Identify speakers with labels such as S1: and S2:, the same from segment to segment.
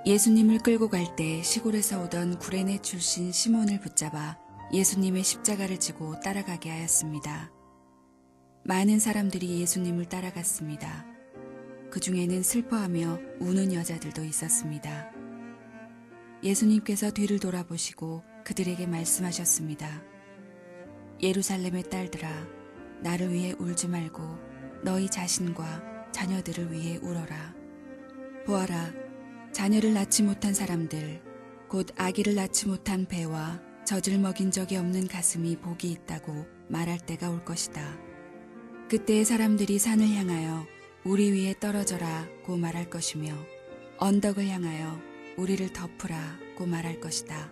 S1: 예수님을 끌고 갈 때 시골에서 오던 구레네 출신 시몬을 붙잡아 예수님의 십자가를 지고 따라가게 하였습니다. 많은 사람들이 예수님을 따라갔습니다. 그 중에는 슬퍼하며 우는 여자들도 있었습니다. 예수님께서 뒤를 돌아보시고 그들에게 말씀하셨습니다. 예루살렘의 딸들아, 나를 위해 울지 말고 너희 자신과 자녀들을 위해 울어라. 보아라, 자녀를 낳지 못한 사람들, 곧 아기를 낳지 못한 배와 젖을 먹인 적이 없는 가슴이 복이 있다고 말할 때가 올 것이다. 그때의 사람들이 산을 향하여 우리 위에 떨어져라고 말할 것이며 언덕을 향하여 우리를 덮으라고 말할 것이다.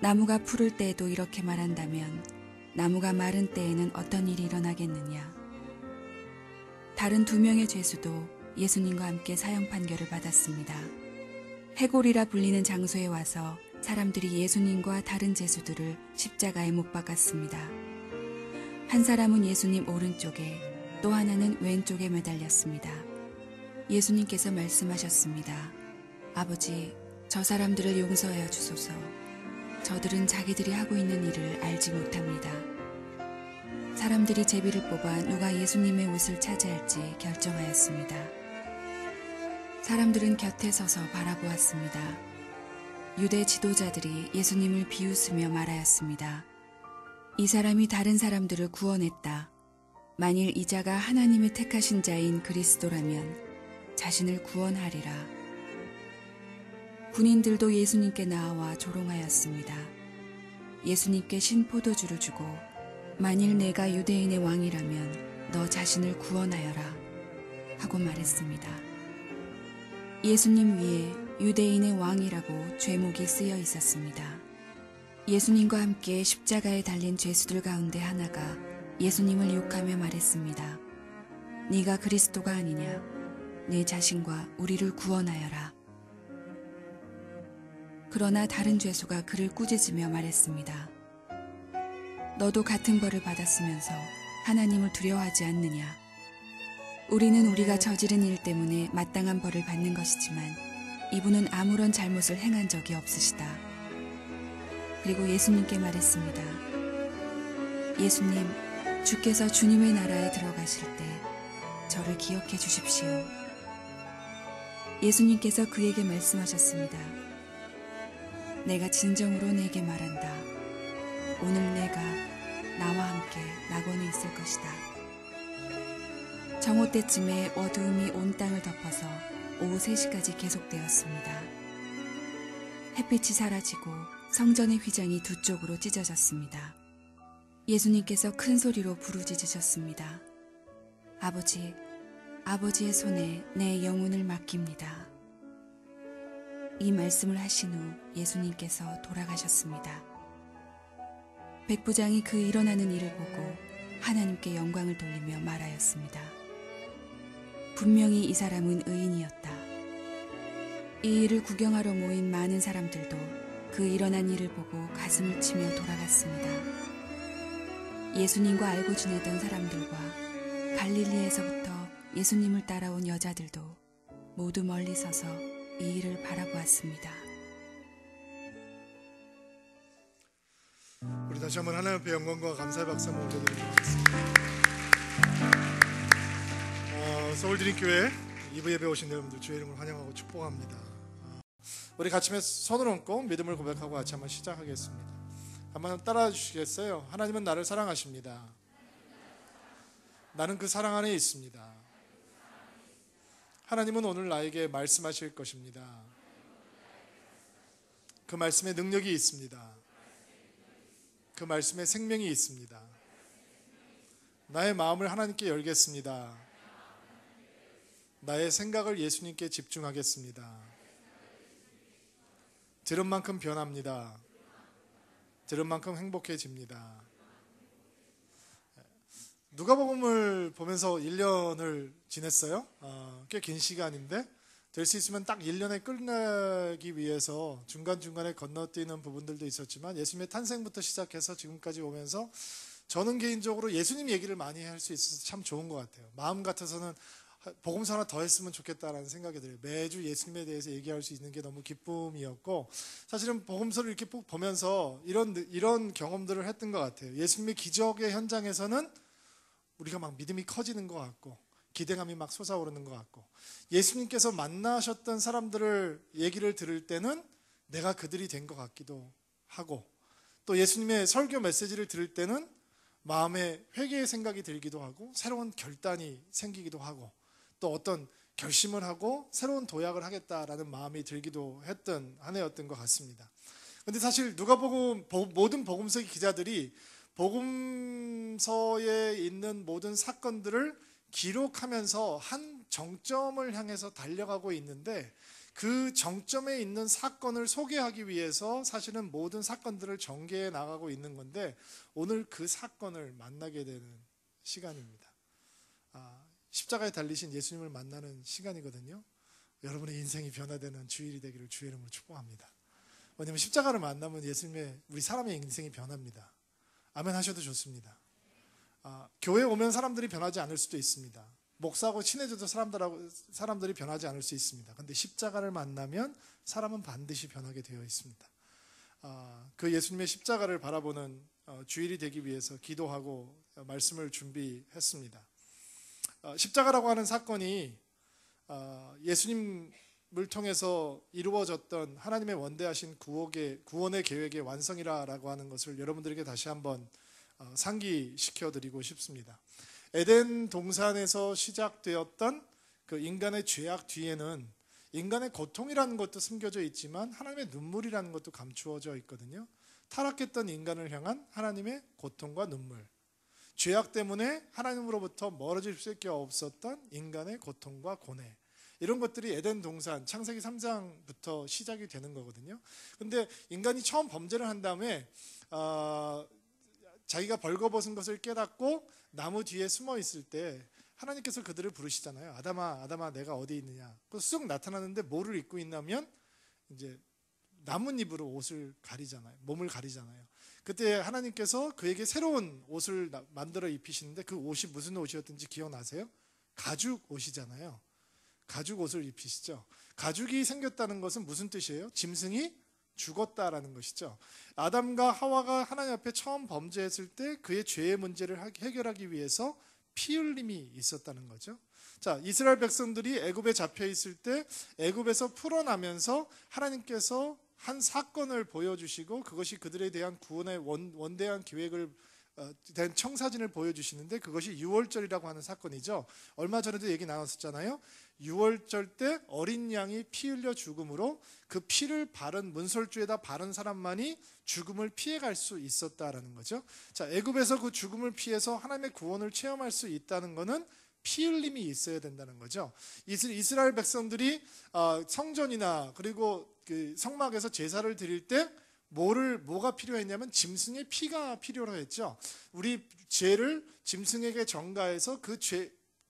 S1: 나무가 푸를 때에도 이렇게 말한다면 나무가 마른 때에는 어떤 일이 일어나겠느냐. 다른 2명의 죄수도 예수님과 함께 사형 판결을 받았습니다. 해골이라 불리는 장소에 와서 사람들이 예수님과 다른 죄수들을 십자가에 못 박았습니다. 한 사람은 예수님 오른쪽에, 또 하나는 왼쪽에 매달렸습니다. 예수님께서 말씀하셨습니다. 아버지, 저 사람들을 용서하여 주소서. 저들은 자기들이 하고 있는 일을 알지 못합니다. 사람들이 제비를 뽑아 누가 예수님의 옷을 차지할지 결정하였습니다. 사람들은 곁에 서서 바라보았습니다. 유대 지도자들이 예수님을 비웃으며 말하였습니다. 이 사람이 다른 사람들을 구원했다. 만일 이 자가 하나님의 택하신 자인 그리스도라면 자신을 구원하리라. 군인들도 예수님께 나와 조롱하였습니다. 예수님께 신 포도주를 주고 만일 내가 유대인의 왕이라면 너 자신을 구원하여라 하고 말했습니다. 예수님 위에 유대인의 왕이라고 죄목이 쓰여 있었습니다. 예수님과 함께 십자가에 달린 죄수들 가운데 하나가 예수님을 욕하며 말했습니다. 네가 그리스도가 아니냐? 내 자신과 우리를 구원하여라. 그러나 다른 죄수가 그를 꾸짖으며 말했습니다. 너도 같은 벌을 받았으면서 하나님을 두려워하지 않느냐? 우리는 우리가 저지른 일 때문에 마땅한 벌을 받는 것이지만 이분은 아무런 잘못을 행한 적이 없으시다. 그리고 예수님께 말했습니다. 예수님, 주께서 주님의 나라에 들어가실 때 저를 기억해 주십시오. 예수님께서 그에게 말씀하셨습니다. 내가 진정으로 내게 말한다. 오늘 내가 나와 함께 낙원에 있을 것이다. 정오 때쯤에 어두움이 온 땅을 덮어서 오후 3시까지 계속되었습니다. 햇빛이 사라지고 성전의 휘장이 두 쪽으로 찢어졌습니다. 예수님께서 큰 소리로 부르짖으셨습니다. 아버지, 아버지의 손에 내 영혼을 맡깁니다. 이 말씀을 하신 후 예수님께서 돌아가셨습니다. 백부장이 그 일어나는 일을 보고 하나님께 영광을 돌리며 말하였습니다. 분명히 이 사람은 의인이었다. 이 일을 구경하러 모인 많은 사람들도 그 일어난 일을 보고 가슴을 치며 돌아갔습니다. 예수님과 알고 지내던 사람들과 갈릴리에서부터 예수님을 따라온 여자들도 모두 멀리 서서 이 일을 바라보았습니다.
S2: 우리 다시 한번 하나님 앞에 영광과 감사의 박수 한번 올려드리도록 하겠습니다. 서울드림교회 2부 예배 오신 여러분들 주의 이름으로 환영하고 축복합니다. 우리 같이 손을 얹고 믿음을 고백하고 같이 한번 시작하겠습니다. 한번 따라해 주시겠어요? 하나님은 나를 사랑하십니다. 나는 그 사랑 안에 있습니다. 하나님은 오늘 나에게 말씀하실 것입니다. 그 말씀에 능력이 있습니다. 그 말씀에 생명이 있습니다. 나의 마음을 하나님께 열겠습니다. 나의 생각을 예수님께 집중하겠습니다. 들은 만큼 변합니다. 들은 만큼 행복해집니다. 누가복음을 보면서 1년을 지냈어요. 꽤 긴 시간인데 될 수 있으면 딱 1년에 끝내기 위해서 중간중간에 건너뛰는 부분들도 있었지만 예수님의 탄생부터 시작해서 지금까지 오면서 저는 개인적으로 예수님 얘기를 많이 할 수 있어서 참 좋은 것 같아요. 마음 같아서는 복음서 하나 더 했으면 좋겠다라는 생각이 들어요. 매주 예수님에 대해서 얘기할 수 있는 게 너무 기쁨이었고, 사실은 복음서를 이렇게 쭉 보면서 이런 경험들을 했던 것 같아요. 예수님의 기적의 현장에서는 우리가 막 믿음이 커지는 것 같고 기대감이 막 솟아오르는 것 같고, 예수님께서 만나셨던 사람들을 얘기를 들을 때는 내가 그들이 된 것 같기도 하고, 또 예수님의 설교 메시지를 들을 때는 마음에 회개의 생각이 들기도 하고 새로운 결단이 생기기도 하고, 또 어떤 결심을 하고 새로운 도약을 하겠다라는 마음이 들기도 했던 한 해였던 것 같습니다. 그런데 사실 누가복음 모든 복음서 기자들이 복음서에 있는 모든 사건들을 기록하면서 한 정점을 향해서 달려가고 있는데, 그 정점에 있는 사건을 소개하기 위해서 사실은 모든 사건들을 전개해 나가고 있는 건데, 오늘 그 사건을 만나게 되는 시간입니다. 십자가에 달리신 예수님을 만나는 시간이거든요. 여러분의 인생이 변화되는 주일이 되기를 주의 이름으로 축복합니다. 왜냐하면 십자가를 만나면 우리 사람의 인생이 변합니다. 아멘 하셔도 좋습니다. 교회 오면 사람들이 변하지 않을 수도 있습니다. 목사하고 친해져도 사람들이 변하지 않을 수 있습니다. 그런데 십자가를 만나면 사람은 반드시 변하게 되어 있습니다. 그 예수님의 십자가를 바라보는 주일이 되기 위해서 기도하고 말씀을 준비했습니다. 십자가라고 하는 사건이 예수님을 통해서 이루어졌던 하나님의 원대하신 구원의 계획의 완성이라고 하는 것을 여러분들에게 다시 한번 상기시켜 드리고 싶습니다. 에덴 동산에서 시작되었던 그 인간의 죄악 뒤에는 인간의 고통이라는 것도 숨겨져 있지만 하나님의 눈물이라는 것도 감추어져 있거든요. 타락했던 인간을 향한 하나님의 고통과 눈물, 죄악 때문에 하나님으로부터 멀어질 수밖에 없었던 인간의 고통과 고뇌, 이런 것들이 에덴 동산 창세기 3장부터 시작이 되는 거거든요. 근데 인간이 처음 범죄를 한 다음에 자기가 벌거벗은 것을 깨닫고 나무 뒤에 숨어 있을 때 하나님께서 그들을 부르시잖아요. 아담아, 아담아, 내가 어디 있느냐. 그 쑥 나타나는데 뭐를 입고 있냐면 이제 나뭇잎으로 옷을 가리잖아요. 몸을 가리잖아요. 그때 하나님께서 그에게 새로운 옷을 만들어 입히시는데, 그 옷이 무슨 옷이었던지 기억나세요? 가죽 옷이잖아요. 가죽 옷을 입히시죠. 가죽이 생겼다는 것은 무슨 뜻이에요? 짐승이 죽었다라는 것이죠. 아담과 하와가 하나님 앞에 처음 범죄했을 때 그의 죄의 문제를 해결하기 위해서 피 흘림이 있었다는 거죠. 자, 이스라엘 백성들이 애굽에 잡혀 있을 때 애굽에서 풀어나면서 하나님께서 한 사건을 보여주시고, 그것이 그들에 대한 구원의 원대한 계획을 된 청사진을 보여주시는데, 그것이 유월절이라고 하는 사건이죠. 얼마 전에도 얘기 나눴었잖아요. 유월절 때 어린 양이 피 흘려 죽음으로 그 피를 바른 문설주에다 바른 사람만이 죽음을 피해갈 수 있었다라는 거죠. 자, 애굽에서 그 죽음을 피해서 하나님의 구원을 체험할 수 있다는 것은 피 흘림이 있어야 된다는 거죠. 이스라엘 백성들이 성전이나 그리고 그 성막에서 제사를 드릴 때 뭐가 필요했냐면 짐승의 피가 필요로 했죠. 우리 죄를 짐승에게 전가해서 그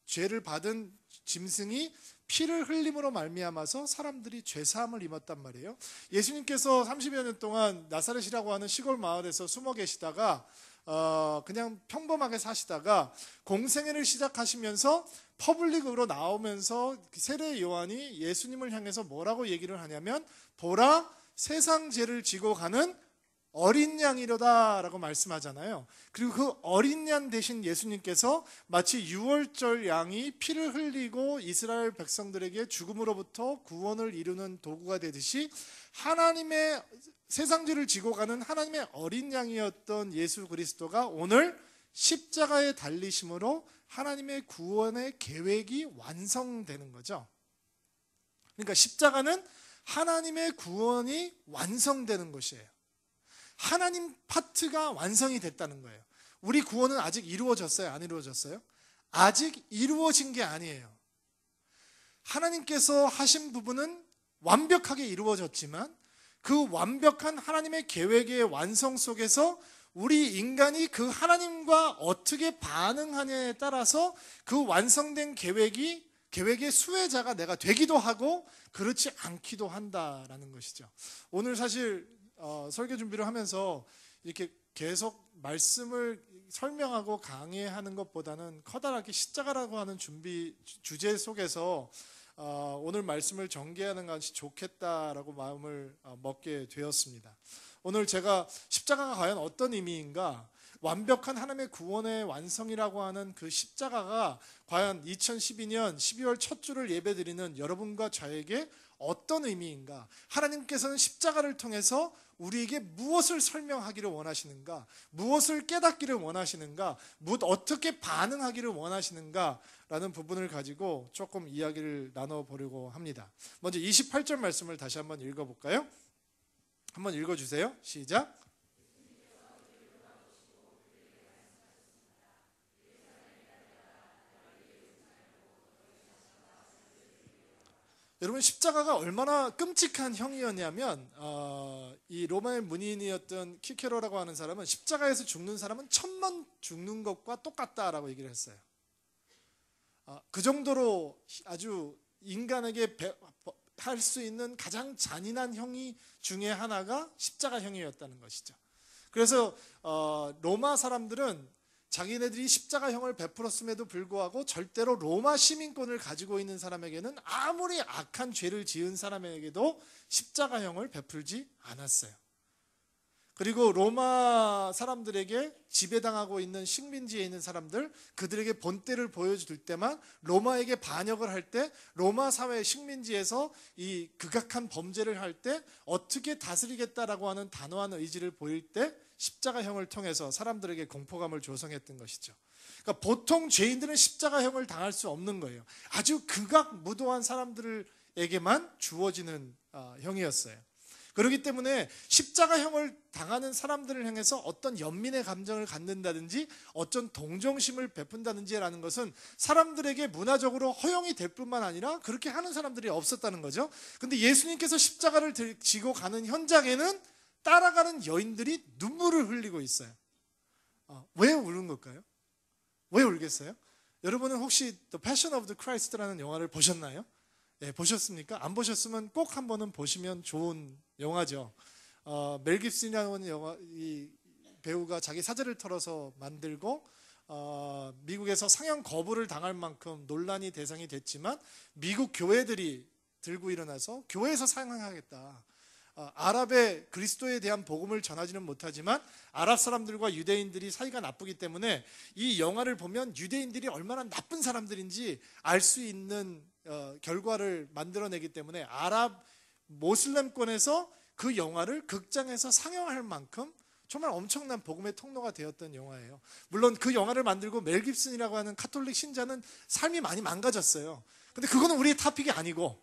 S2: 죄를 받은 짐승이 피를 흘림으로 말미암아서 사람들이 죄사함을 입었단 말이에요. 예수님께서 30여 년 동안 나사렛이라고 하는 시골 마을에서 숨어 계시다가 그냥 평범하게 사시다가 공생애를 시작하시면서 퍼블릭으로 나오면서 세례 요한이 예수님을 향해서 뭐라고 얘기를 하냐면, 보라, 세상 죄를 지고 가는 어린 양이로다 라고 말씀하잖아요. 그리고 그 어린 양 대신 예수님께서 마치 유월절 양이 피를 흘리고 이스라엘 백성들에게 죽음으로부터 구원을 이루는 도구가 되듯이, 하나님의 세상 죄를 지고 가는 하나님의 어린 양이었던 예수 그리스도가 오늘 십자가에 달리심으로 하나님의 구원의 계획이 완성되는 거죠. 그러니까 십자가는 하나님의 구원이 완성되는 것이에요. 하나님 파트가 완성이 됐다는 거예요. 우리 구원은 아직 이루어졌어요? 안 이루어졌어요? 아직 이루어진 게 아니에요. 하나님께서 하신 부분은 완벽하게 이루어졌지만, 그 완벽한 하나님의 계획의 완성 속에서 우리 인간이 그 하나님과 어떻게 반응하냐에 따라서 그 완성된 계획의 수혜자가 내가 되기도 하고 그렇지 않기도 한다라는 것이죠. 오늘 사실 설교 준비를 하면서 이렇게 계속 말씀을 설명하고 강의하는 것보다는 커다랗게 십자가라고 하는 주제 속에서 오늘 말씀을 전개하는 것이 좋겠다라고 마음을 먹게 되었습니다. 오늘 제가 십자가가 과연 어떤 의미인가, 완벽한 하나님의 구원의 완성이라고 하는 그 십자가가 과연 2012년 12월 첫 주를 예배드리는 여러분과 저에게 어떤 의미인가, 하나님께서는 십자가를 통해서 우리에게 무엇을 설명하기를 원하시는가, 무엇을 깨닫기를 원하시는가, 어떻게 반응하기를 원하시는가 라는 부분을 가지고 조금 이야기를 나눠보려고 합니다. 먼저 28절 말씀을 다시 한번 읽어볼까요? 한번 읽어주세요. 시작. 여러분, 십자가가 얼마나 끔찍한 형이었냐면 이 로마의 문인이었던 키케로라고 하는 사람은 십자가에서 죽는 사람은 천만 죽는 것과 똑같다라고 얘기를 했어요. 그 정도로 아주 인간에게 할 수 있는 가장 잔인한 형이 중에 하나가 십자가형이었다는 것이죠. 그래서 로마 사람들은 자기네들이 십자가형을 베풀었음에도 불구하고 절대로 로마 시민권을 가지고 있는 사람에게는 아무리 악한 죄를 지은 사람에게도 십자가형을 베풀지 않았어요. 그리고 로마 사람들에게 지배당하고 있는 식민지에 있는 사람들, 그들에게 본때를 보여줄 때만, 로마에게 반역을 할 때, 로마 사회 식민지에서 이 극악한 범죄를 할 때 어떻게 다스리겠다라고 하는 단호한 의지를 보일 때 십자가형을 통해서 사람들에게 공포감을 조성했던 것이죠. 그러니까 보통 죄인들은 십자가형을 당할 수 없는 거예요. 아주 극악무도한 사람들에게만 주어지는 형이었어요. 그렇기 때문에 십자가형을 당하는 사람들을 향해서 어떤 연민의 감정을 갖는다든지 어떤 동정심을 베푼다든지라는 것은 사람들에게 문화적으로 허용이 될 뿐만 아니라 그렇게 하는 사람들이 없었다는 거죠. 근데 예수님께서 십자가를 지고 가는 현장에는 따라가는 여인들이 눈물을 흘리고 있어요. 왜 우는 걸까요? 왜 울겠어요? 여러분은 혹시 The Passion of the Christ라는 영화를 보셨나요? 네, 보셨습니까? 안 보셨으면 꼭 한 번은 보시면 좋은 영화죠. 멜 깁슨이라는 이 배우가 자기 사제를 털어서 만들고 미국에서 상영 거부를 당할 만큼 논란이 대상이 됐지만 미국 교회들이 들고 일어나서 교회에서 상영하겠다. 아랍의 그리스도에 대한 복음을 전하지는 못하지만 아랍 사람들과 유대인들이 사이가 나쁘기 때문에 이 영화를 보면 유대인들이 얼마나 나쁜 사람들인지 알 수 있는 결과를 만들어내기 때문에 아랍 모슬렘권에서 그 영화를 극장에서 상영할 만큼 정말 엄청난 복음의 통로가 되었던 영화예요. 물론 그 영화를 만들고 멜 깁슨이라고 하는 카톨릭 신자는 삶이 많이 망가졌어요. 근데 그거는 우리의 토픽이 아니고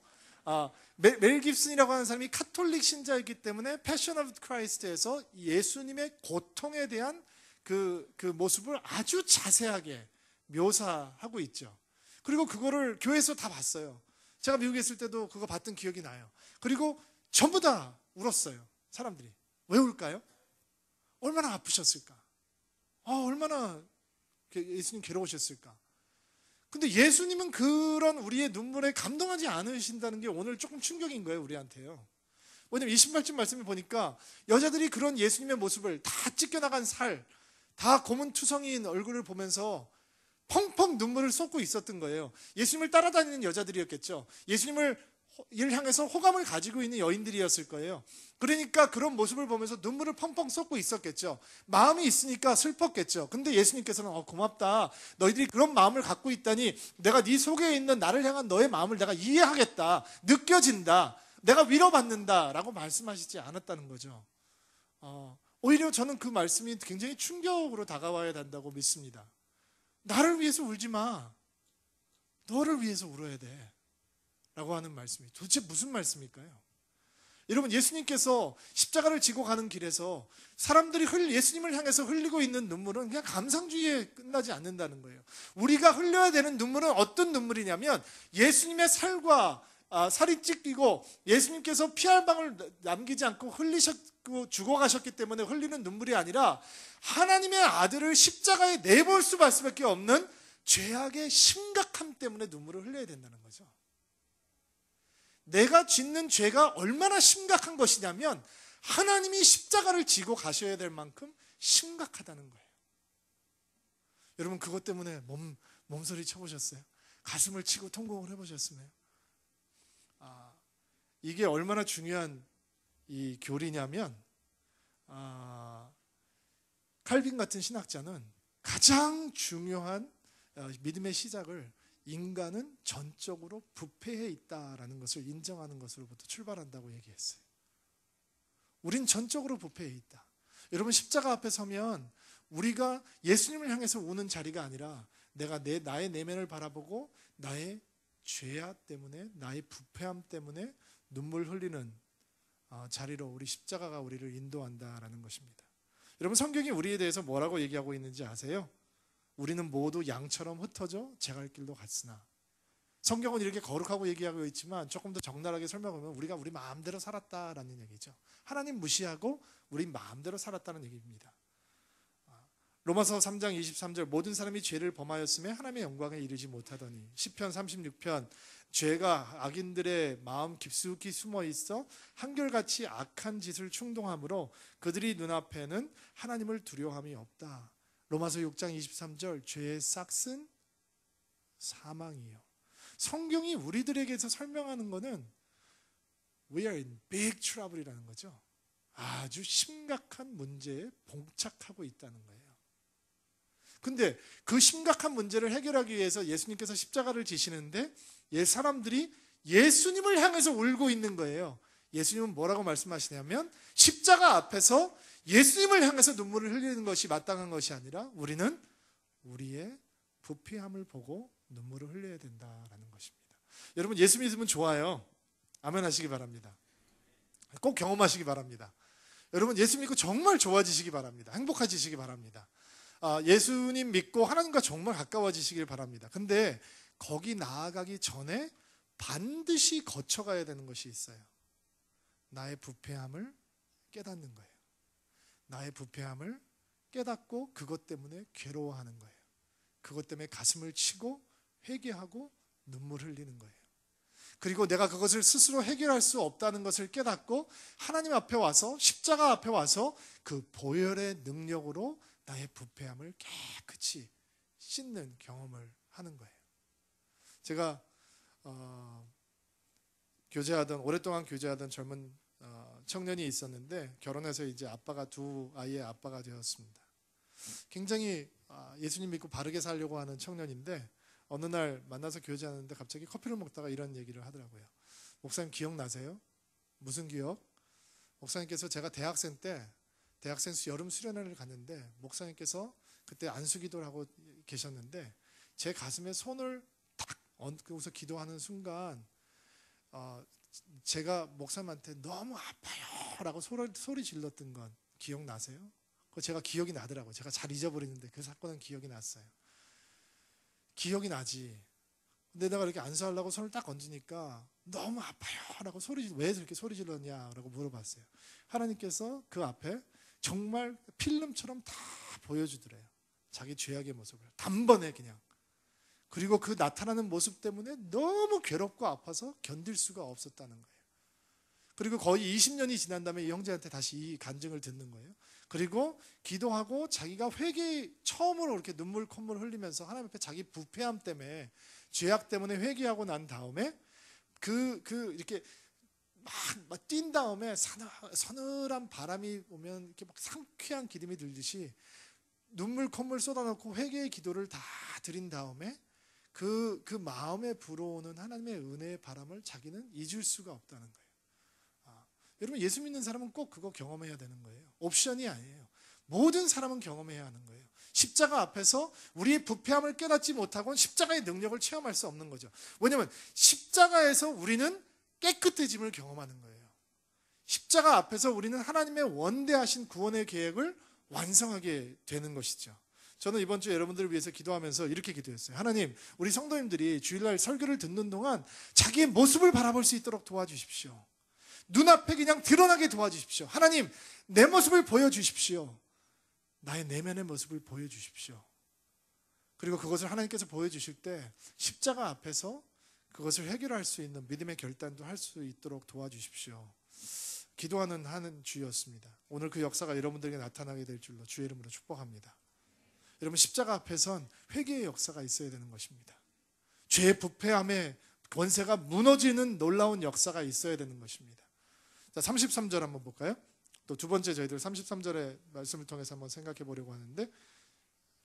S2: 멜 깁슨이라고 하는 사람이 카톨릭 신자이기 때문에 패션 오브 크라이스트에서 예수님의 고통에 대한 그 모습을 아주 자세하게 묘사하고 있죠. 그리고 그거를 교회에서 다 봤어요. 제가 미국에 있을 때도 그거 봤던 기억이 나요. 그리고 전부 다 울었어요. 사람들이. 왜 울까요? 얼마나 아프셨을까? 얼마나 예수님 괴로우셨을까? 근데 예수님은 그런 우리의 눈물에 감동하지 않으신다는 게 오늘 조금 충격인 거예요, 우리한테요. 왜냐면 28절 말씀을 보니까 여자들이 그런 예수님의 모습을 다 찢겨나간 살, 다 고문투성이인 얼굴을 보면서 펑펑 눈물을 쏟고 있었던 거예요. 예수님을 따라다니는 여자들이었겠죠. 예수님을 향해서 호감을 가지고 있는 여인들이었을 거예요. 그러니까 그런 모습을 보면서 눈물을 펑펑 쏟고 있었겠죠. 마음이 있으니까 슬펐겠죠. 근데 예수님께서는 고맙다. 너희들이 그런 마음을 갖고 있다니 내가 네 속에 있는 나를 향한 너의 마음을 내가 이해하겠다. 느껴진다. 내가 위로받는다. 라고 말씀하시지 않았다는 거죠. 오히려 저는 그 말씀이 굉장히 충격으로 다가와야 된다고 믿습니다. 나를 위해서 울지 마. 너를 위해서 울어야 돼. 라고 하는 말씀이 도대체 무슨 말씀일까요? 여러분, 예수님께서 십자가를 지고 가는 길에서 사람들이 예수님을 향해서 흘리고 있는 눈물은 그냥 감상주의에 끝나지 않는다는 거예요. 우리가 흘려야 되는 눈물은 어떤 눈물이냐면 예수님의 살과 살이 찢기고 예수님께서 피할 방을 남기지 않고 흘리셨고 죽어가셨기 때문에 흘리는 눈물이 아니라 하나님의 아들을 십자가에 내볼 수밖에 없는 죄악의 심각함 때문에 눈물을 흘려야 된다는 거죠. 내가 짓는 죄가 얼마나 심각한 것이냐면 하나님이 십자가를 지고 가셔야 될 만큼 심각하다는 거예요. 여러분 그것 때문에 몸소리 쳐보셨어요? 가슴을 치고 통곡을 해보셨으면 이게 얼마나 중요한 이 교리냐면 칼빈 같은 신학자는 가장 중요한 믿음의 시작을 인간은 전적으로 부패해 있다라는 것을 인정하는 것으로부터 출발한다고 얘기했어요. 우린 전적으로 부패해 있다. 여러분 십자가 앞에 서면 우리가 예수님을 향해서 우는 자리가 아니라 내가 나의 내면을 바라보고 나의 죄악 때문에 나의 부패함 때문에 눈물 흘리는 자리로 우리 십자가가 우리를 인도한다라는 것입니다. 여러분 성경이 우리에 대해서 뭐라고 얘기하고 있는지 아세요? 우리는 모두 양처럼 흩어져 제갈 길로 갔으나, 성경은 이렇게 거룩하고 얘기하고 있지만 조금 더 적나라하게 설명하면 우리가 우리 마음대로 살았다라는 얘기죠. 하나님 무시하고 우리 마음대로 살았다는 얘기입니다. 로마서 3장 23절 모든 사람이 죄를 범하였음에 하나님의 영광에 이르지 못하더니, 시편 36편 죄가 악인들의 마음 깊숙이 숨어 있어 한결같이 악한 짓을 충동함으로 그들이 눈앞에는 하나님을 두려워함이 없다. 로마서 6장 23절 죄의 싹은 사망이요. 성경이 우리들에게서 설명하는 것은 We are in big trouble이라는 거죠. 아주 심각한 문제에 봉착하고 있다는 거예요. 근데 그 심각한 문제를 해결하기 위해서 예수님께서 십자가를 지시는데 사람들이 예수님을 향해서 울고 있는 거예요. 예수님은 뭐라고 말씀하시냐면 십자가 앞에서 예수님을 향해서 눈물을 흘리는 것이 마땅한 것이 아니라 우리는 우리의 부패함을 보고 눈물을 흘려야 된다라는 것입니다. 여러분 예수 믿으면 좋아요. 아멘 하시기 바랍니다. 꼭 경험하시기 바랍니다. 여러분 예수 믿고 정말 좋아지시기 바랍니다. 행복해지시기 바랍니다. 예수님 믿고 하나님과 정말 가까워지시길 바랍니다. 근데 거기 나아가기 전에 반드시 거쳐가야 되는 것이 있어요. 나의 부패함을 깨닫는 거예요. 나의 부패함을 깨닫고 그것 때문에 괴로워하는 거예요. 그것 때문에 가슴을 치고 회개하고 눈물 흘리는 거예요. 그리고 내가 그것을 스스로 해결할 수 없다는 것을 깨닫고 하나님 앞에 와서 십자가 앞에 와서 그 보혈의 능력으로 나의 부패함을 깨끗이 씻는 경험을 하는 거예요. 제가 오랫동안 교제하던 젊은 청년이 있었는데 결혼해서 이제 두 아이의 아빠가 되었습니다. 굉장히 예수님 믿고 바르게 살려고 하는 청년인데 어느 날 만나서 교제하는데 갑자기 커피를 먹다가 이런 얘기를 하더라고요. 목사님 기억나세요? 무슨 기억? 목사님께서 제가 대학생 여름 수련회를 갔는데 목사님께서 그때 안수기도를 하고 계셨는데 제 가슴에 손을 탁 얹고서 기도하는 순간 제가 목사님한테 너무 아파요 라고 소리 질렀던 건 기억나세요? 제가 기억이 나더라고요. 제가 잘 잊어버리는데 그 사건은 기억이 났어요. 기억이 나지. 근데 내가 이렇게 안수하려고 손을 딱 얹으니까 너무 아파요 라고 왜 그렇게 소리 질렀냐 라고 물어봤어요. 하나님께서 그 앞에 정말 필름처럼 다 보여주더래요. 자기 죄악의 모습을 단번에 그냥. 그리고 그 나타나는 모습 때문에 너무 괴롭고 아파서 견딜 수가 없었다는 거예요. 그리고 거의 20년이 지난 다음에 이 형제한테 다시 이 간증을 듣는 거예요. 그리고 기도하고 자기가 처음으로 이렇게 콧물 흘리면서 하나님 앞에 자기 부패함 때문에 죄악 때문에 회개하고 난 다음에 이렇게 막 뛴 다음에 서늘한 바람이 오면 이렇게 막 상쾌한 기름이 들듯이 콧물 쏟아놓고 회개의 기도를 다 드린 다음에 그 마음에 불어오는 하나님의 은혜의 바람을 자기는 잊을 수가 없다는 거예요. 여러분 예수 믿는 사람은 꼭 그거 경험해야 되는 거예요. 옵션이 아니에요. 모든 사람은 경험해야 하는 거예요. 십자가 앞에서 우리의 부패함을 깨닫지 못하고는 십자가의 능력을 체험할 수 없는 거죠. 왜냐하면 십자가에서 우리는 깨끗해짐을 경험하는 거예요. 십자가 앞에서 우리는 하나님의 원대하신 구원의 계획을 완성하게 되는 것이죠. 저는 이번 주에 여러분들을 위해서 기도하면서 이렇게 기도했어요. 하나님, 우리 성도님들이 주일날 설교를 듣는 동안 자기의 모습을 바라볼 수 있도록 도와주십시오. 눈앞에 그냥 드러나게 도와주십시오. 하나님, 내 모습을 보여주십시오. 나의 내면의 모습을 보여주십시오. 그리고 그것을 하나님께서 보여주실 때 십자가 앞에서 그것을 해결할 수 있는 믿음의 결단도 할 수 있도록 도와주십시오. 기도하는 하는 주였습니다. 오늘 그 역사가 여러분들에게 나타나게 될 줄로 주의 이름으로 축복합니다. 여러분, 십자가 앞에선 회개의 역사가 있어야 되는 것입니다. 죄의 부패함의 권세가 무너지는 놀라운 역사가 있어야 되는 것입니다. 자, 33절 한번 볼까요? 또 두 번째 저희들 33절의 말씀을 통해서 한번 생각해 보려고 하는데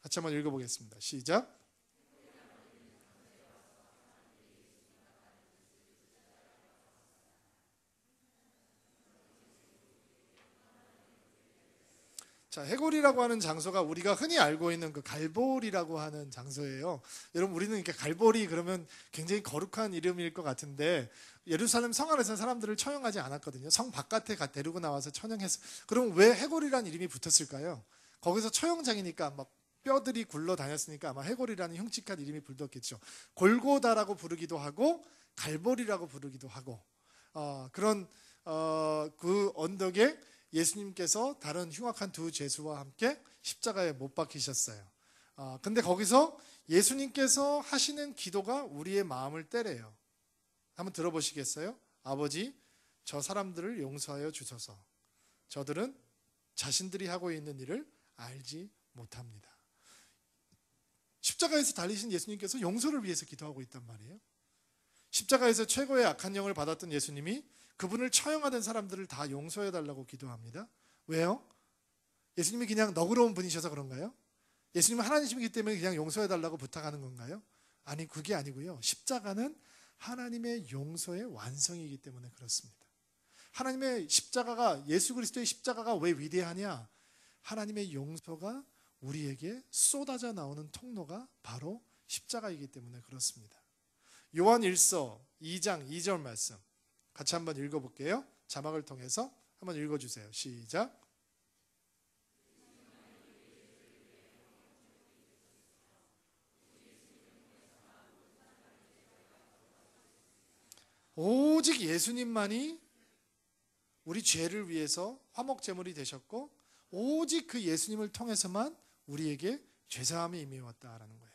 S2: 같이 한번 읽어보겠습니다. 시작. 자, 해골이라고 하는 장소가 우리가 흔히 알고 있는 그 갈보리라고 하는 장소예요. 여러분, 우리는 이렇게 갈보리 그러면 굉장히 거룩한 이름일 것 같은데 예루살렘 성 안에서 사람들을 처형하지 않았거든요. 성 바깥에 데리고 나와서 처형했어. 그럼 왜 해골이라는 이름이 붙었을까요? 거기서 처형장이니까 막 뼈들이 굴러 다녔으니까 아마 해골이라는 흉측한 이름이 붙었겠죠. 골고다라고 부르기도 하고 갈보리라고 부르기도 하고 그런 그 언덕에 예수님께서 다른 흉악한 두 죄수와 함께 십자가에 못 박히셨어요. 근데 거기서 예수님께서 하시는 기도가 우리의 마음을 때려요. 한번 들어보시겠어요? 아버지, 저 사람들을 용서하여 주소서. 저들은 자신들이 하고 있는 일을 알지 못합니다. 십자가에서 달리신 예수님께서 용서를 위해서 기도하고 있단 말이에요. 십자가에서 최고의 악한 영을 받았던 예수님이 그분을 처형하던 사람들을 다 용서해달라고 기도합니다. 왜요? 예수님이 그냥 너그러운 분이셔서 그런가요? 예수님은 하나님이시기 때문에 그냥 용서해달라고 부탁하는 건가요? 아니, 그게 아니고요. 십자가는 하나님의 용서의 완성이기 때문에 그렇습니다. 하나님의 십자가가, 예수 그리스도의 십자가가 왜 위대하냐? 하나님의 용서가 우리에게 쏟아져 나오는 통로가 바로 십자가이기 때문에 그렇습니다. 요한 1서 2장 2절 말씀 같이 한번 읽어볼게요. 자막을 통해서 한번 읽어주세요. 시작. 오직 예수님만이 우리 죄를 위해서 화목제물이 되셨고 오직 그 예수님을 통해서만 우리에게 죄사함이 임해왔다라는 거예요.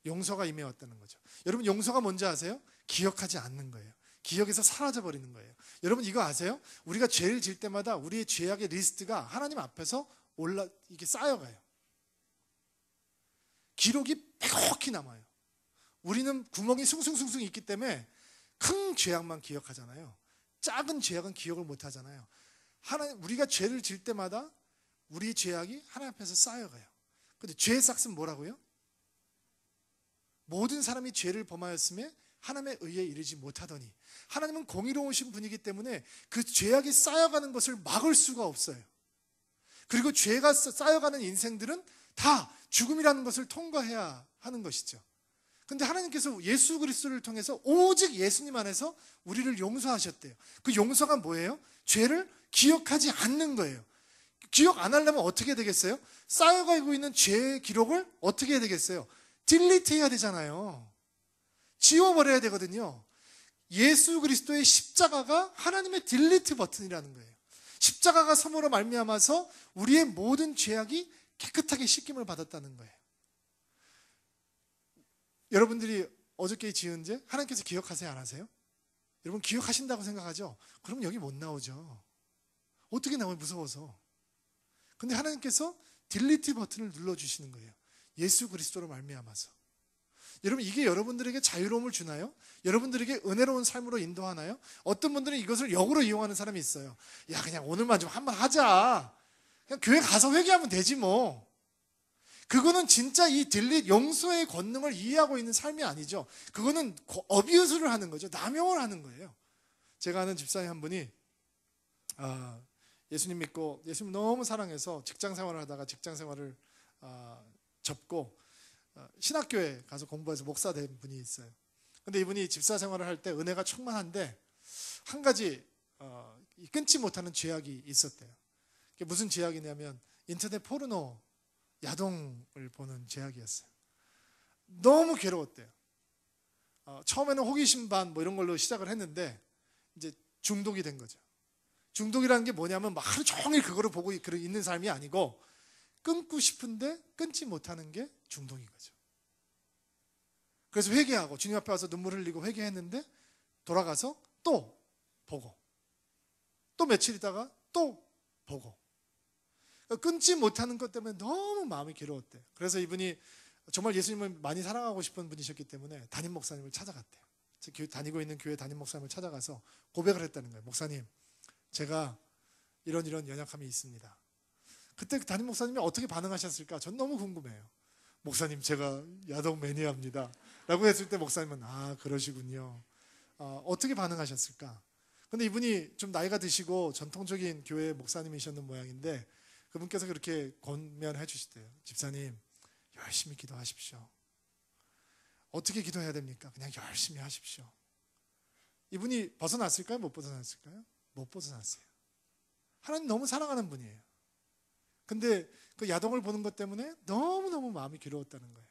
S2: 용서가 임해왔다는 거죠. 여러분, 용서가 뭔지 아세요? 기억하지 않는 거예요. 기억에서 사라져버리는 거예요. 여러분, 이거 아세요? 우리가 죄를 질 때마다 우리의 죄악의 리스트가 하나님 앞에서 이게 쌓여가요. 기록이 빼곡히 남아요. 우리는 구멍이 숭숭숭숭 있기 때문에 큰 죄악만 기억하잖아요. 작은 죄악은 기억을 못 하잖아요. 우리가 죄를 질 때마다 우리의 죄악이 하나님 앞에서 쌓여가요. 근데 죄의 싹은 뭐라고요? 모든 사람이 죄를 범하였음에 하나님의 의에 이르지 못하더니, 하나님은 공의로우신 분이기 때문에 그 죄악이 쌓여가는 것을 막을 수가 없어요. 그리고 죄가 쌓여가는 인생들은 다 죽음이라는 것을 통과해야 하는 것이죠. 근데 하나님께서 예수 그리스도를 통해서 오직 예수님 안에서 우리를 용서하셨대요. 그 용서가 뭐예요? 죄를 기억하지 않는 거예요. 기억 안 하려면 어떻게 되겠어요? 쌓여가고 있는 죄의 기록을 어떻게 해야 되겠어요? 딜리트 해야 되잖아요. 지워버려야 되거든요. 예수 그리스도의 십자가가 하나님의 딜리트 버튼이라는 거예요. 십자가가 섬으로 말미암아서 우리의 모든 죄악이 깨끗하게 씻김을 받았다는 거예요. 여러분들이 어저께 지은 죄 하나님께서 기억하세요, 안 하세요? 여러분 기억하신다고 생각하죠? 그럼 여기 못 나오죠. 어떻게 나와요? 무서워서. 근데 하나님께서 딜리트 버튼을 눌러주시는 거예요. 예수 그리스도로 말미암아서. 여러분, 이게 여러분들에게 자유로움을 주나요? 여러분들에게 은혜로운 삶으로 인도하나요? 어떤 분들은 이것을 역으로 이용하는 사람이 있어요. 야, 그냥 오늘만 좀 한번 하자. 그냥 교회 가서 회개하면 되지 뭐. 그거는 진짜 이 용서의 권능을 이해하고 있는 삶이 아니죠. 그거는 어비유스를 하는 거죠. 남용을 하는 거예요. 제가 아는 집사님 한 분이 예수님 믿고 예수님 너무 사랑해서 직장 생활을 하다가 직장 생활을 접고 신학교에 가서 공부해서 목사 된 분이 있어요. 근데 이분이 집사 생활을 할 때 은혜가 충만한데 한 가지 끊지 못하는 죄악이 있었대요. 그게 무슨 죄악이냐면 인터넷 포르노 야동을 보는 죄악이었어요. 너무 괴로웠대요. 처음에는 호기심 반 뭐 이런 걸로 시작을 했는데 이제 중독이 된 거죠. 중독이라는 게 뭐냐면 막 하루 종일 그거를 보고 있는 삶이 아니고 끊고 싶은데 끊지 못하는 게 중독인 거죠. 그래서 회개하고 주님 앞에 와서 눈물 흘리고 회개했는데 돌아가서 또 보고 또 며칠 있다가 또 보고. 끊지 못하는 것 때문에 너무 마음이 괴로웠대요. 그래서 이분이 정말 예수님을 많이 사랑하고 싶은 분이셨기 때문에 담임 목사님을 찾아갔대요. 다니고 있는 교회 담임 목사님을 찾아가서 고백을 했다는 거예요. 목사님, 제가 이런 연약함이 있습니다. 그때 담임 목사님이 어떻게 반응하셨을까? 전 너무 궁금해요. 목사님, 제가 야동 매니아입니다 라고 했을 때 목사님은 그러시군요. 어떻게 반응하셨을까? 근데 이분이 좀 나이가 드시고 전통적인 교회 목사님이셨는 모양인데 그분께서 그렇게 권면해 주시대요. 집사님, 열심히 기도하십시오. 어떻게 기도해야 됩니까? 그냥 열심히 하십시오. 이분이 벗어났을까요? 못 벗어났을까요? 못 벗어났어요. 하나님 너무 사랑하는 분이에요. 근데 그 야동을 보는 것 때문에 너무너무 마음이 괴로웠다는 거예요.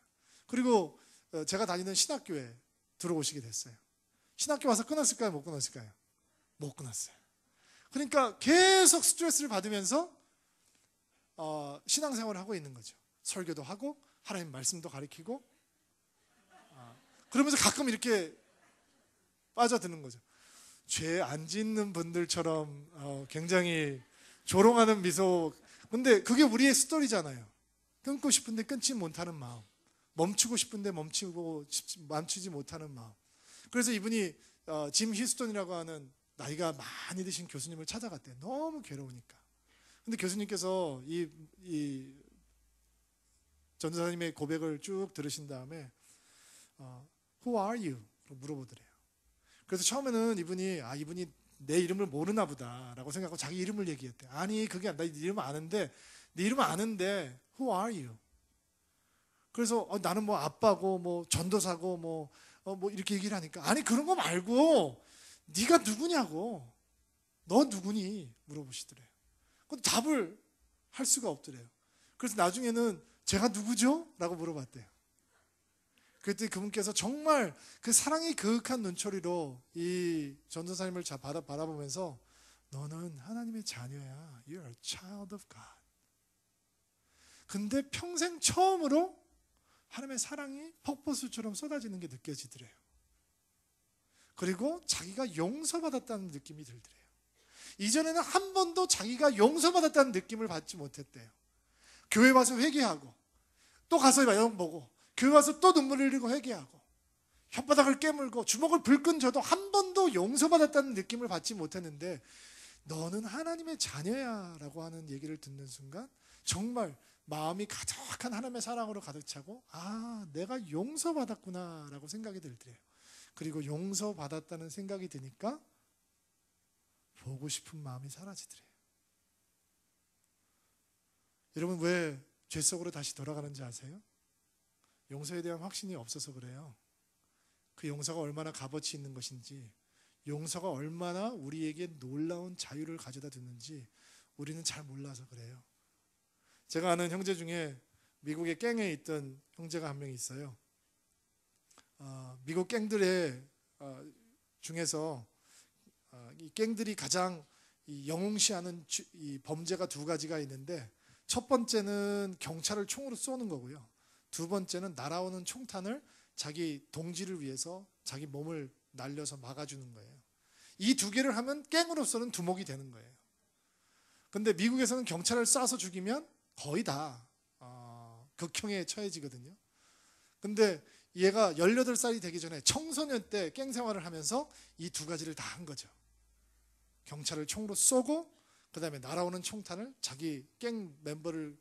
S2: 그리고 제가 다니는 신학교에 들어오시게 됐어요. 신학교 와서 끊었을까요? 못 끊었을까요? 못 끊었어요. 그러니까 계속 스트레스를 받으면서 신앙생활을 하고 있는 거죠. 설교도 하고 하나님 말씀도 가르치고 그러면서 가끔 이렇게 빠져드는 거죠. 죄 안 짓는 분들처럼 굉장히 조롱하는 미소. 근데 그게 우리의 스토리잖아요. 끊고 싶은데 끊지 못하는 마음, 멈추고 싶은데 멈추지 못하는 마음. 그래서 이분이 짐 히스톤이라고 하는 나이가 많이 드신 교수님을 찾아갔대요. 너무 괴로우니까. 근데 교수님께서 이 전도사님의 고백을 쭉 들으신 다음에 Who are you? 물어보더래요. 그래서 처음에는 이분이 내 이름을 모르나 보다라고 생각하고 자기 이름을 얘기했대. 아니, 그게 아니라 네 이름 아는데 Who are you? 그래서 나는 뭐 아빠고 뭐 전도사고 뭐 이렇게 얘기를 하니까 아니, 그런 거 말고 네가 누구냐고, 너 누구니? 물어보시더래요. 근데 답을 할 수가 없더래요. 그래서 나중에는 제가 누구죠? 라고 물어봤대요. 그때 그분께서 정말 그 사랑이 그윽한 눈초리로 이 전도사님을 바라보면서 너는 하나님의 자녀야. You're a child of God. 근데 평생 처음으로 하나님의 사랑이 폭포수처럼 쏟아지는 게 느껴지더래요. 그리고 자기가 용서받았다는 느낌이 들더래요. 이전에는 한 번도 자기가 용서받았다는 느낌을 받지 못했대요. 교회 와서 회개하고 또 가서 야동 보고 교회 와서 또 눈물 흘리고 회개하고 혓바닥을 깨물고 주먹을 불끈 져도 한 번도 용서받았다는 느낌을 받지 못했는데 너는 하나님의 자녀야 라고 하는 얘기를 듣는 순간 정말 마음이 가득한 하나님의 사랑으로 가득 차고 내가 용서받았구나 라고 생각이 들더래요. 그리고 용서받았다는 생각이 드니까 보고 싶은 마음이 사라지더래요. 여러분, 왜 죄 속으로 다시 돌아가는지 아세요? 용서에 대한 확신이 없어서 그래요. 그 용서가 얼마나 값어치 있는 것인지, 용서가 얼마나 우리에게 놀라운 자유를 가져다 주는지 우리는 잘 몰라서 그래요. 제가 아는 형제 중에 미국의 갱에 있던 형제가 한 명 있어요. 미국 갱들의 중에서 이 갱들이 가장 영웅시하는 이 범죄가 두 가지가 있는데, 첫 번째는 경찰을 총으로 쏘는 거고요. 두 번째는 날아오는 총탄을 자기 동지를 위해서 자기 몸을 날려서 막아주는 거예요. 이 두 개를 하면 갱으로서는 두목이 되는 거예요. 근데 미국에서는 경찰을 쏴서 죽이면 거의 다 극형에 처해지거든요. 근데 얘가 18살이 되기 전에 청소년 때 갱 생활을 하면서 이 두 가지를 다 한 거죠. 경찰을 총으로 쏘고 그 다음에 날아오는 총탄을 자기 갱 멤버를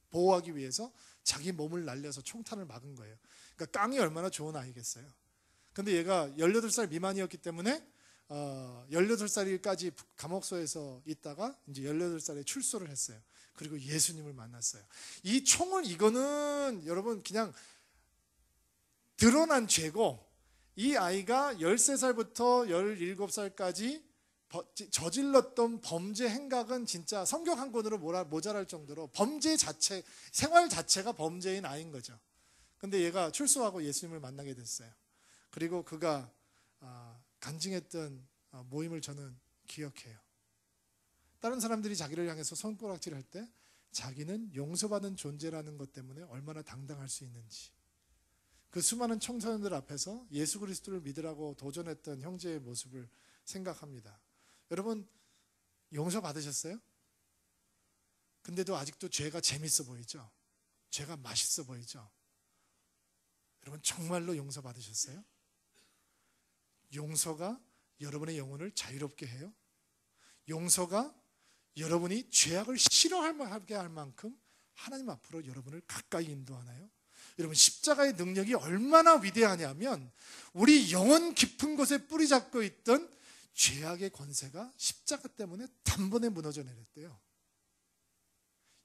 S2: 보호하기 위해서 자기 몸을 날려서 총탄을 막은 거예요. 그러니까 깡이 얼마나 좋은 아이겠어요. 근데 얘가 18살 미만이었기 때문에 18살까지 감옥소에서 있다가 이제 18살에 출소를 했어요. 그리고 예수님을 만났어요. 이 총을, 이거는 여러분 그냥 드러난 죄고, 이 아이가 13살부터 17살까지 저질렀던 범죄 행각은 진짜 성경 한 권으로 모자랄 정도로 범죄 자체, 생활 자체가 범죄인 아이인 거죠. 근데 얘가 출소하고 예수님을 만나게 됐어요. 그리고 그가 간증했던 모임을 저는 기억해요. 다른 사람들이 자기를 향해서 손가락질할 때 자기는 용서받은 존재라는 것 때문에 얼마나 당당할 수 있는지, 그 수많은 청소년들 앞에서 예수 그리스도를 믿으라고 도전했던 형제의 모습을 생각합니다. 여러분, 용서 받으셨어요? 근데도 아직도 죄가 재밌어 보이죠? 죄가 맛있어 보이죠? 여러분 정말로 용서 받으셨어요? 용서가 여러분의 영혼을 자유롭게 해요? 용서가 여러분이 죄악을 싫어하게 할 만큼 하나님 앞으로 여러분을 가까이 인도하나요? 여러분 십자가의 능력이 얼마나 위대하냐면 우리 영혼 깊은 곳에 뿌리 잡고 있던 죄악의 권세가 십자가 때문에 단번에 무너져 내렸대요.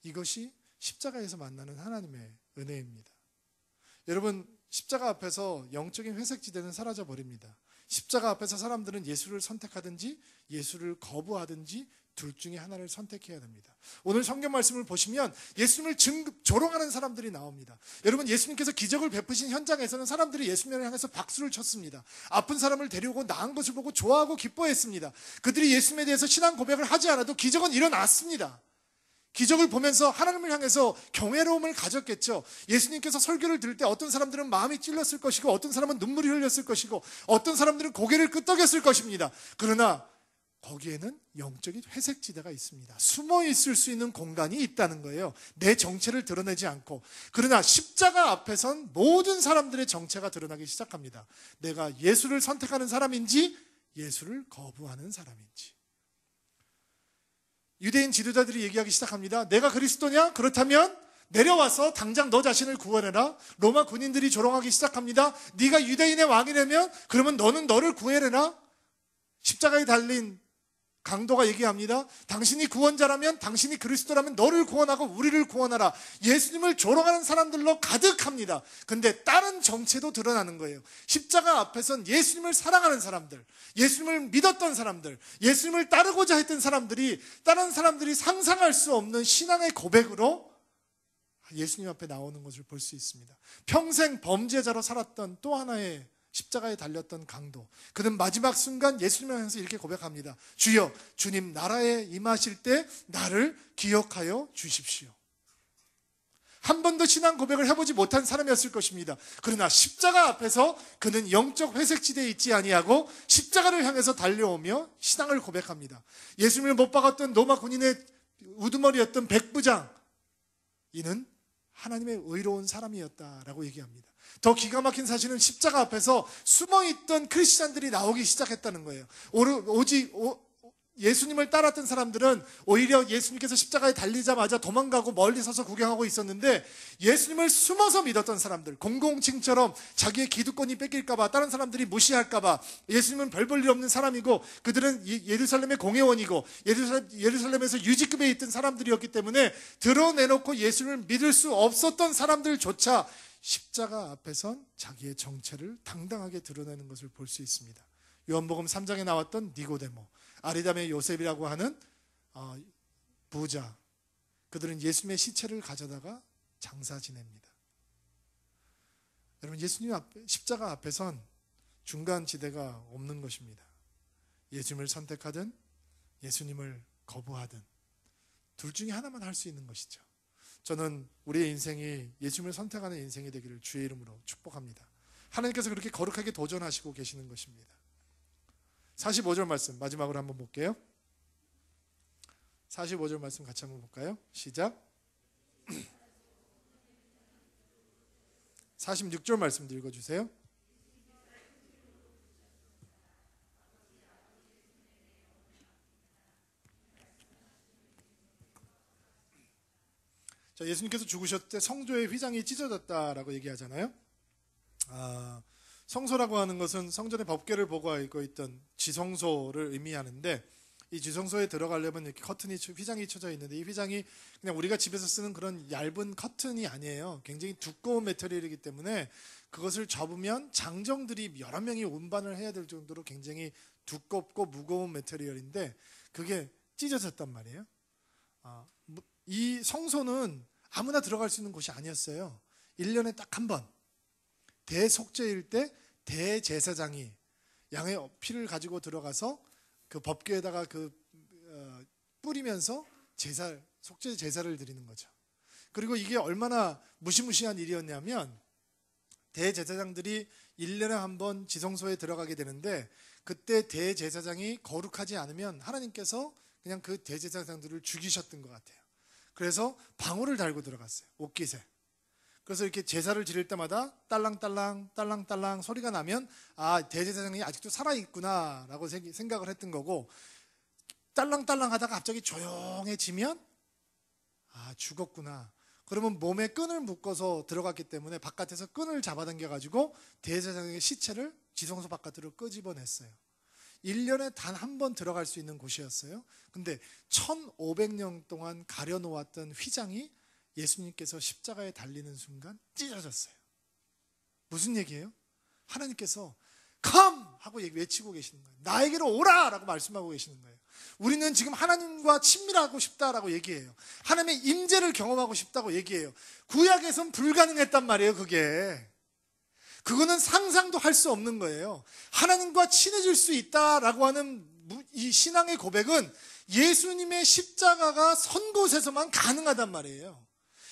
S2: 이것이 십자가에서 만나는 하나님의 은혜입니다. 여러분 십자가 앞에서 영적인 회색지대는 사라져 버립니다. 십자가 앞에서 사람들은 예수를 선택하든지 예수를 거부하든지 둘 중에 하나를 선택해야 됩니다. 오늘 성경 말씀을 보시면 예수님을 조롱하는 사람들이 나옵니다. 여러분 예수님께서 기적을 베푸신 현장에서는 사람들이 예수님을 향해서 박수를 쳤습니다. 아픈 사람을 데려오고 나은 것을 보고 좋아하고 기뻐했습니다. 그들이 예수님에 대해서 신앙 고백을 하지 않아도 기적은 일어났습니다. 기적을 보면서 하나님을 향해서 경외로움을 가졌겠죠. 예수님께서 설교를 들을 때 어떤 사람들은 마음이 찔렸을 것이고 어떤 사람은 눈물이 흘렸을 것이고 어떤 사람들은 고개를 끄덕였을 것입니다. 그러나 거기에는 영적인 회색지대가 있습니다. 숨어 있을 수 있는 공간이 있다는 거예요. 내 정체를 드러내지 않고. 그러나 십자가 앞에선 모든 사람들의 정체가 드러나기 시작합니다. 내가 예수를 선택하는 사람인지 예수를 거부하는 사람인지. 유대인 지도자들이 얘기하기 시작합니다. 내가 그리스도냐? 그렇다면 내려와서 당장 너 자신을 구원해라. 로마 군인들이 조롱하기 시작합니다. 네가 유대인의 왕이라면 그러면 너는 너를 구해내라. 십자가에 달린 강도가 얘기합니다. 당신이 구원자라면 당신이 그리스도라면 너를 구원하고 우리를 구원하라. 예수님을 조롱하는 사람들로 가득합니다. 근데 다른 정체도 드러나는 거예요. 십자가 앞에선 예수님을 사랑하는 사람들, 예수님을 믿었던 사람들, 예수님을 따르고자 했던 사람들이 다른 사람들이 상상할 수 없는 신앙의 고백으로 예수님 앞에 나오는 것을 볼 수 있습니다. 평생 범죄자로 살았던 또 하나의 십자가에 달렸던 강도, 그는 마지막 순간 예수님을 향해서 이렇게 고백합니다. 주여, 주님 나라에 임하실 때 나를 기억하여 주십시오. 한 번도 신앙 고백을 해보지 못한 사람이었을 것입니다. 그러나 십자가 앞에서 그는 영적 회색지대에 있지 아니하고 십자가를 향해서 달려오며 신앙을 고백합니다. 예수님을 못 박았던 로마 군인의 우두머리였던 백부장, 이는 하나님의 의로운 사람이었다라고 얘기합니다. 더 기가 막힌 사실은 십자가 앞에서 숨어있던 크리스찬들이 나오기 시작했다는 거예요. 예수님을 따랐던 사람들은 오히려 예수님께서 십자가에 달리자마자 도망가고 멀리 서서 구경하고 있었는데, 예수님을 숨어서 믿었던 사람들, 007처럼 자기의 기득권이 뺏길까봐, 다른 사람들이 무시할까봐, 예수님은 별 볼 일 없는 사람이고 그들은 예루살렘의 공회원이고 예루살렘에서 유지급에 있던 사람들이었기 때문에 드러내놓고 예수님을 믿을 수 없었던 사람들조차 십자가 앞에선 자기의 정체를 당당하게 드러내는 것을 볼 수 있습니다. 요한복음 3장에 나왔던 니고데모, 아리담의 요셉이라고 하는 부자, 그들은 예수님의 시체를 가져다가 장사 지냅니다. 여러분, 예수님 십자가 앞에선 중간 지대가 없는 것입니다. 예수님을 선택하든 예수님을 거부하든 둘 중에 하나만 할 수 있는 것이죠. 저는 우리의 인생이 예수님을 선택하는 인생이 되기를 주의 이름으로 축복합니다. 하나님께서 그렇게 거룩하게 도전하시고 계시는 것입니다. 45절 말씀 마지막으로 한번 볼게요. 45절 말씀 같이 한번 볼까요? 시작. 46절 말씀도 읽어주세요. 자, 예수님께서 죽으셨을 때 성소의 휘장이 찢어졌다라고 얘기하잖아요. 성소라고 하는 것은 성전의 법궤를 보고하고 있던 지성소를 의미하는데, 이 지성소에 들어가려면 이렇게 휘장이 쳐져 있는데, 이 휘장이 그냥 우리가 집에서 쓰는 그런 얇은 커튼이 아니에요. 굉장히 두꺼운 메터리얼이기 때문에 그것을 접으면 장정들이 여러 명이 운반을 해야 될 정도로 굉장히 두껍고 무거운 메터리얼인데 그게 찢어졌단 말이에요. 이 성소는 아무나 들어갈 수 있는 곳이 아니었어요. 1년에 딱 한 번, 대속죄일 때 대제사장이 양의 피를 가지고 들어가서 그 법궤에다가 뿌리면서 속죄 제사를 드리는 거죠. 그리고 이게 얼마나 무시무시한 일이었냐면, 대제사장들이 1년에 한 번 지성소에 들어가게 되는데, 그때 대제사장이 거룩하지 않으면 하나님께서 그냥 그 대제사장들을 죽이셨던 것 같아요. 그래서 방울을 달고 들어갔어요. 옷깃에. 그래서 이렇게 제사를 지낼 때마다 딸랑딸랑 딸랑딸랑 소리가 나면 아, 대제사장이 아직도 살아있구나 라고 생각을 했던 거고, 딸랑딸랑 하다가 갑자기 조용해지면 아, 죽었구나. 그러면 몸에 끈을 묶어서 들어갔기 때문에 바깥에서 끈을 잡아당겨가지고 대제사장의 시체를 지성소 바깥으로 끄집어냈어요. 1년에 단 한 번 들어갈 수 있는 곳이었어요. 근데 1500년 동안 가려놓았던 휘장이 예수님께서 십자가에 달리는 순간 찢어졌어요. 무슨 얘기예요? 하나님께서 come! 하고 외치고 계시는 거예요. 나에게로 오라! 라고 말씀하고 계시는 거예요. 우리는 지금 하나님과 친밀하고 싶다라고 얘기해요. 하나님의 임재를 경험하고 싶다고 얘기해요. 구약에선 불가능했단 말이에요. 그거는 상상도 할 수 없는 거예요. 하나님과 친해질 수 있다라고 하는 이 신앙의 고백은 예수님의 십자가가 선 곳에서만 가능하단 말이에요.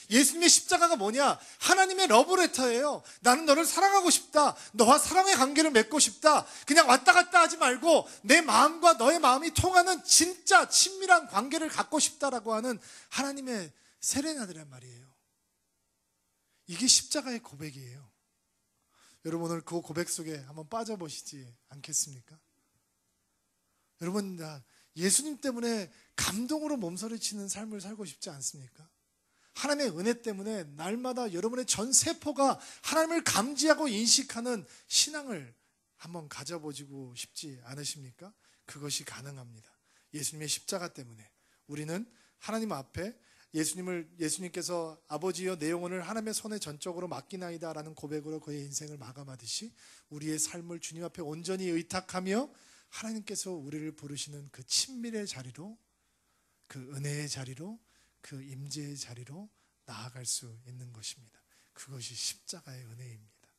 S2: 예수님의 십자가가 뭐냐? 하나님의 러브레터예요. 나는 너를 사랑하고 싶다. 너와 사랑의 관계를 맺고 싶다. 그냥 왔다 갔다 하지 말고 내 마음과 너의 마음이 통하는 진짜 친밀한 관계를 갖고 싶다라고 하는 하나님의 세레나들란 말이에요. 이게 십자가의 고백이에요. 여러분, 오늘 그 고백 속에 한번 빠져보시지 않겠습니까? 여러분, 예수님 때문에 감동으로 몸서리치는 삶을 살고 싶지 않습니까? 하나님의 은혜 때문에 날마다 여러분의 전 세포가 하나님을 감지하고 인식하는 신앙을 한번 가져보시고 싶지 않으십니까? 그것이 가능합니다. 예수님의 십자가 때문에 우리는 하나님 앞에 예수님께서 아버지여 내 영혼을 하나님의 손에 전적으로 맡기나이다 라는 고백으로 그의 인생을 마감하듯이 우리의 삶을 주님 앞에 온전히 의탁하며 하나님께서 우리를 부르시는 그 친밀의 자리로, 그 은혜의 자리로, 그 임재의 자리로 나아갈 수 있는 것입니다. 그것이 십자가의 은혜입니다.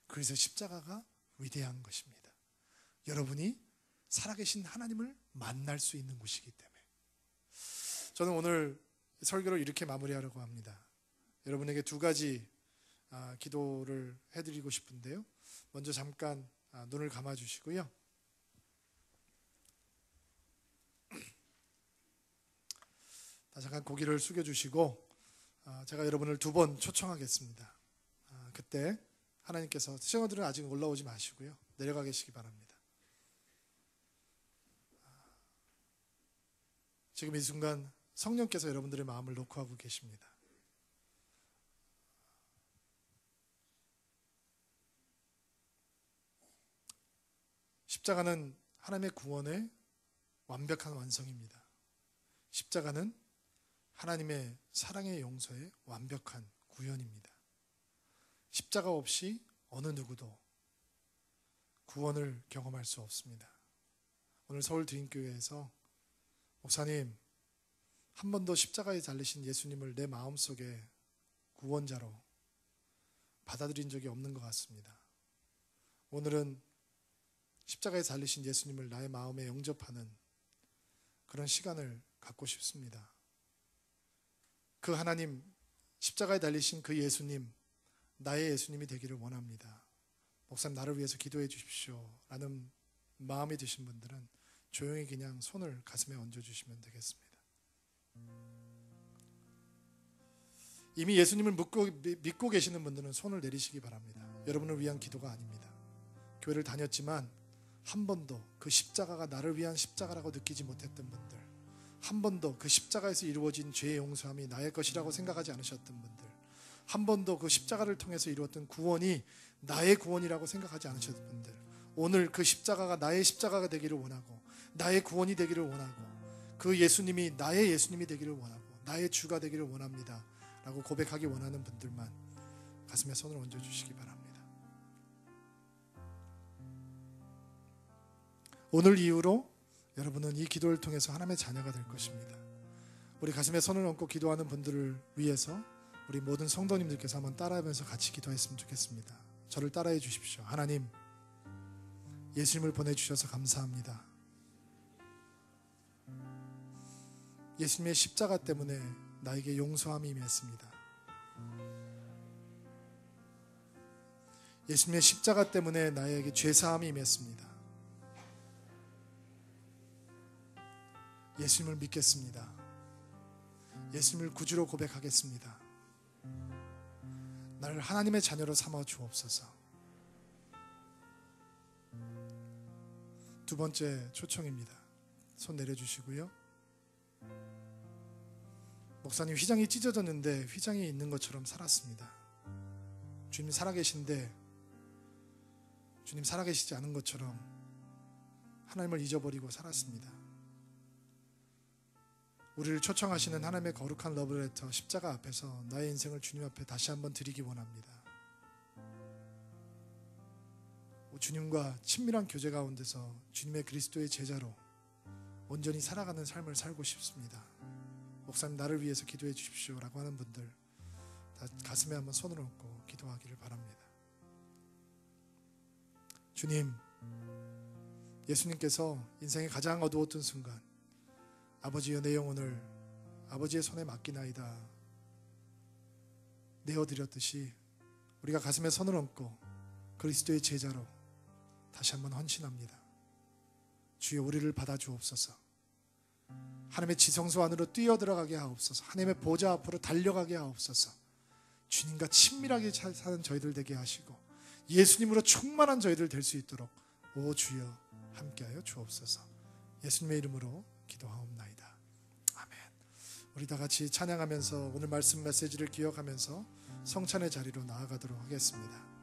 S2: 그래서 십자가가 위대한 것입니다. 여러분이 살아계신 하나님을 만날 수 있는 곳이기 때문에. 저는 오늘 설교를 이렇게 마무리하려고 합니다. 여러분에게 두 가지 기도를 해드리고 싶은데요. 먼저 잠깐 눈을 감아주시고요. 잠깐 고개를 숙여주시고 제가 여러분을 두 번 초청하겠습니다. 그때 하나님께서 시청자들은 아직 올라오지 마시고요. 내려가 계시기 바랍니다. 지금 이 순간 성령께서 여러분들의 마음을 녹화하고 계십니다. 십자가는 하나님의 구원의 완벽한 완성입니다. 십자가는 하나님의 사랑의 용서의 완벽한 구현입니다. 십자가 없이 어느 누구도 구원을 경험할 수 없습니다. 오늘 서울 드림교회에서 목사님, 한 번도 십자가에 달리신 예수님을 내 마음속에 구원자로 받아들인 적이 없는 것 같습니다. 오늘은 십자가에 달리신 예수님을 나의 마음에 영접하는 그런 시간을 갖고 싶습니다. 그 하나님, 십자가에 달리신 그 예수님, 나의 예수님이 되기를 원합니다. 목사님, 나를 위해서 기도해 주십시오 라는 마음이 드신 분들은 조용히 그냥 손을 가슴에 얹어주시면 되겠습니다. 이미 예수님을 믿고 계시는 분들은 손을 내리시기 바랍니다. 여러분을 위한 기도가 아닙니다. 교회를 다녔지만 한 번도 그 십자가가 나를 위한 십자가라고 느끼지 못했던 분들, 한 번도 그 십자가에서 이루어진 죄의 용서함이 나의 것이라고 생각하지 않으셨던 분들, 한 번도 그 십자가를 통해서 이루었던 구원이 나의 구원이라고 생각하지 않으셨던 분들, 오늘 그 십자가가 나의 십자가가 되기를 원하고 나의 구원이 되기를 원하고 그 예수님이 나의 예수님이 되기를 원하고 나의 주가 되기를 원합니다 라고 고백하기 원하는 분들만 가슴에 손을 얹어주시기 바랍니다. 오늘 이후로 여러분은 이 기도를 통해서 하나님의 자녀가 될 것입니다. 우리 가슴에 손을 얹고 기도하는 분들을 위해서 우리 모든 성도님들께서 한번 따라하면서 같이 기도했으면 좋겠습니다. 저를 따라해 주십시오. 하나님, 예수님을 보내주셔서 감사합니다. 예수님의 십자가 때문에 나에게 용서함이 임했습니다. 예수님의 십자가 때문에 나에게 죄사함이 임했습니다. 예수님을 믿겠습니다. 예수님을 구주로 고백하겠습니다. 나를 하나님의 자녀로 삼아 주옵소서. 두 번째 초청입니다. 손 내려주시고요. 목사님, 휘장이 찢어졌는데 휘장이 있는 것처럼 살았습니다. 주님 살아계신데 주님 살아계시지 않은 것처럼 하나님을 잊어버리고 살았습니다. 우리를 초청하시는 하나님의 거룩한 러브레터 십자가 앞에서 나의 인생을 주님 앞에 다시 한번 드리기 원합니다. 주님과 친밀한 교제 가운데서 주님의 그리스도의 제자로 온전히 살아가는 삶을 살고 싶습니다. 목사님, 나를 위해서 기도해 주십시오 라고 하는 분들 다 가슴에 한번 손을 얹고 기도하기를 바랍니다. 주님, 예수님께서 인생의 가장 어두웠던 순간 아버지여, 내 영혼을 아버지의 손에 맡기나이다 내어드렸듯이 우리가 가슴에 손을 얹고 그리스도의 제자로 다시 한번 헌신합니다. 주여, 우리를 받아주옵소서. 하나님의 지성소 안으로 뛰어들어가게 하옵소서. 하나님의 보좌 앞으로 달려가게 하옵소서. 주님과 친밀하게 사는 저희들 되게 하시고 예수님으로 충만한 저희들 될 수 있도록 오 주여 함께하여 주옵소서. 예수님의 이름으로 기도하옵나이다. 아멘. 우리 다 같이 찬양하면서 오늘 말씀 메시지를 기억하면서 성찬의 자리로 나아가도록 하겠습니다.